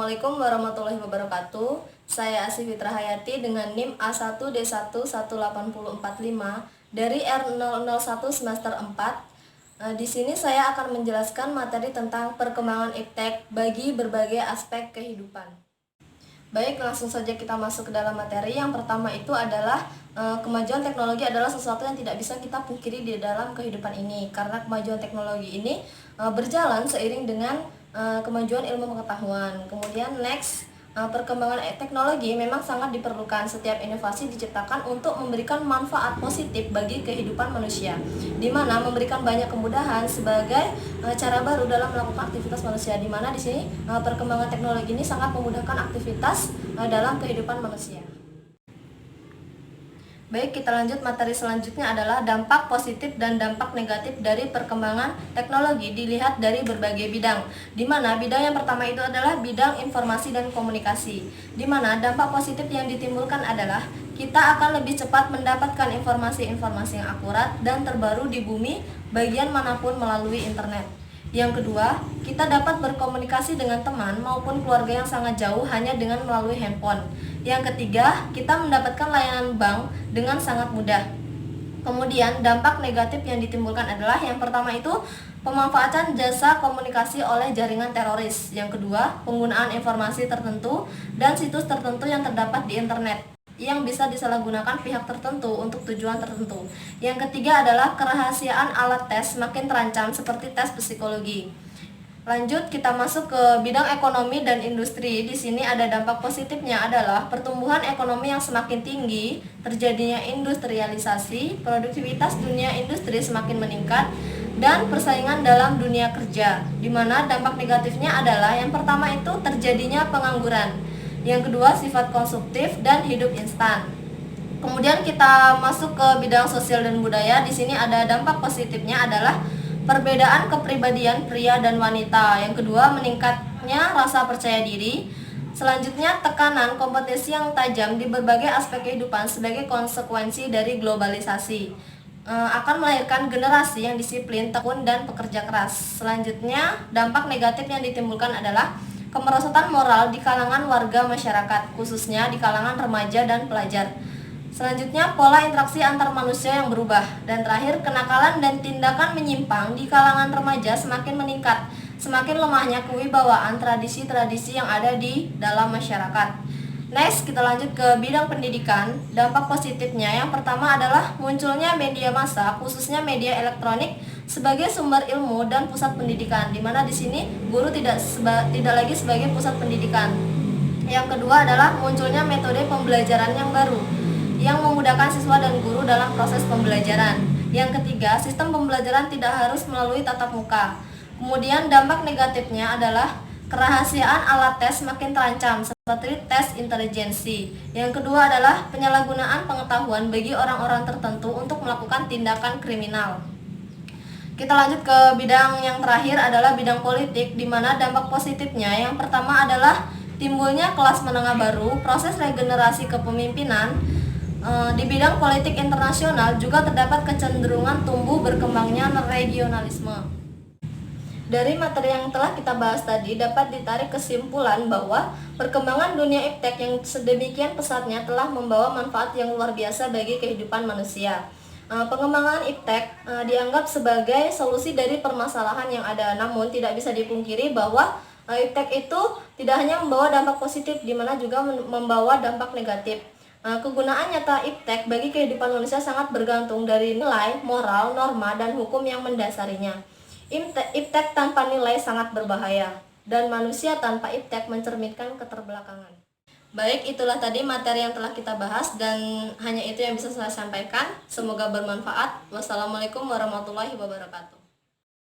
Assalamualaikum warahmatullahi wabarakatuh. Saya Asih Fitra Hayati dengan NIM A1D11845 dari R001 semester 4. Di sini saya akan menjelaskan materi tentang perkembangan iptek bagi berbagai aspek kehidupan. Baik, langsung saja kita masuk ke dalam materi. Yang pertama itu adalah kemajuan teknologi adalah sesuatu yang tidak bisa kita pungkiri di dalam kehidupan ini, karena kemajuan teknologi ini berjalan seiring dengan kemajuan ilmu pengetahuan. Kemudian next, perkembangan teknologi memang sangat diperlukan. Setiap inovasi diciptakan untuk memberikan manfaat positif bagi kehidupan manusia, di mana memberikan banyak kemudahan sebagai cara baru dalam melakukan aktivitas manusia, di mana di sini perkembangan teknologi ini sangat memudahkan aktivitas dalam kehidupan manusia. Baik, kita lanjut. Materi selanjutnya adalah dampak positif dan dampak negatif dari perkembangan teknologi dilihat dari berbagai bidang. Di mana bidang yang pertama itu adalah bidang informasi dan komunikasi. Di mana dampak positif yang ditimbulkan adalah kita akan lebih cepat mendapatkan informasi-informasi yang akurat dan terbaru di bumi bagian manapun melalui internet. Yang kedua, kita dapat berkomunikasi dengan teman maupun keluarga yang sangat jauh hanya dengan melalui handphone. Yang ketiga, kita mendapatkan layanan bank dengan sangat mudah. Kemudian, dampak negatif yang ditimbulkan adalah yang pertama itu pemanfaatan jasa komunikasi oleh jaringan teroris. Yang kedua, penggunaan informasi tertentu dan situs tertentu yang terdapat di internet yang bisa disalahgunakan pihak tertentu untuk tujuan tertentu. Yang ketiga adalah kerahasiaan alat tes makin terancam seperti tes psikologi. Lanjut, kita masuk ke bidang ekonomi dan industri. Di sini ada dampak positifnya adalah pertumbuhan ekonomi yang semakin tinggi, terjadinya industrialisasi, produktivitas dunia industri semakin meningkat, dan persaingan dalam dunia kerja. Di mana dampak negatifnya adalah yang pertama itu terjadinya pengangguran. Yang kedua, sifat konsumtif dan hidup instan. Kemudian kita masuk ke bidang sosial dan budaya. Di sini ada dampak positifnya adalah perbedaan kepribadian pria dan wanita. Yang kedua, meningkatnya rasa percaya diri. Selanjutnya, tekanan kompetisi yang tajam di berbagai aspek kehidupan sebagai konsekuensi dari globalisasi akan melahirkan generasi yang disiplin, tekun, dan pekerja keras. Selanjutnya, dampak negatif yang ditimbulkan adalah kemerosotan moral di kalangan warga masyarakat, khususnya di kalangan remaja dan pelajar. Selanjutnya, pola interaksi antar manusia yang berubah. Dan terakhir, kenakalan dan tindakan menyimpang di kalangan remaja semakin meningkat, semakin lemahnya kewibawaan tradisi-tradisi yang ada di dalam masyarakat. Next, kita lanjut ke bidang pendidikan. Dampak positifnya yang pertama adalah munculnya media massa, khususnya media elektronik sebagai sumber ilmu dan pusat pendidikan, di mana di sini guru tidak lagi sebagai pusat pendidikan. Yang kedua adalah munculnya metode pembelajaran yang baru yang memudahkan siswa dan guru dalam proses pembelajaran. Yang ketiga, sistem pembelajaran tidak harus melalui tatap muka. Kemudian dampak negatifnya adalah kerahasiaan alat tes makin terancam seperti tes intelijensi. Yang kedua adalah penyalahgunaan pengetahuan bagi orang-orang tertentu untuk melakukan tindakan kriminal. Kita lanjut ke bidang yang terakhir adalah bidang politik, di mana dampak positifnya yang pertama adalah timbulnya kelas menengah baru, proses regenerasi kepemimpinan. Di bidang politik internasional juga terdapat kecenderungan tumbuh berkembangnya regionalisme. Dari materi yang telah kita bahas tadi dapat ditarik kesimpulan bahwa perkembangan dunia iptek yang sedemikian pesatnya telah membawa manfaat yang luar biasa bagi kehidupan manusia. Pengembangan iptek dianggap sebagai solusi dari permasalahan yang ada, namun tidak bisa dipungkiri bahwa iptek itu tidak hanya membawa dampak positif, di mana juga membawa dampak negatif. Kegunaan nyata iptek bagi kehidupan manusia sangat bergantung dari nilai, moral, norma, dan hukum yang mendasarinya. Iptek tanpa nilai sangat berbahaya, dan manusia tanpa iptek mencerminkan keterbelakangan. Baik, itulah tadi materi yang telah kita bahas dan hanya itu yang bisa saya sampaikan. Semoga bermanfaat. Wassalamualaikum warahmatullahi wabarakatuh.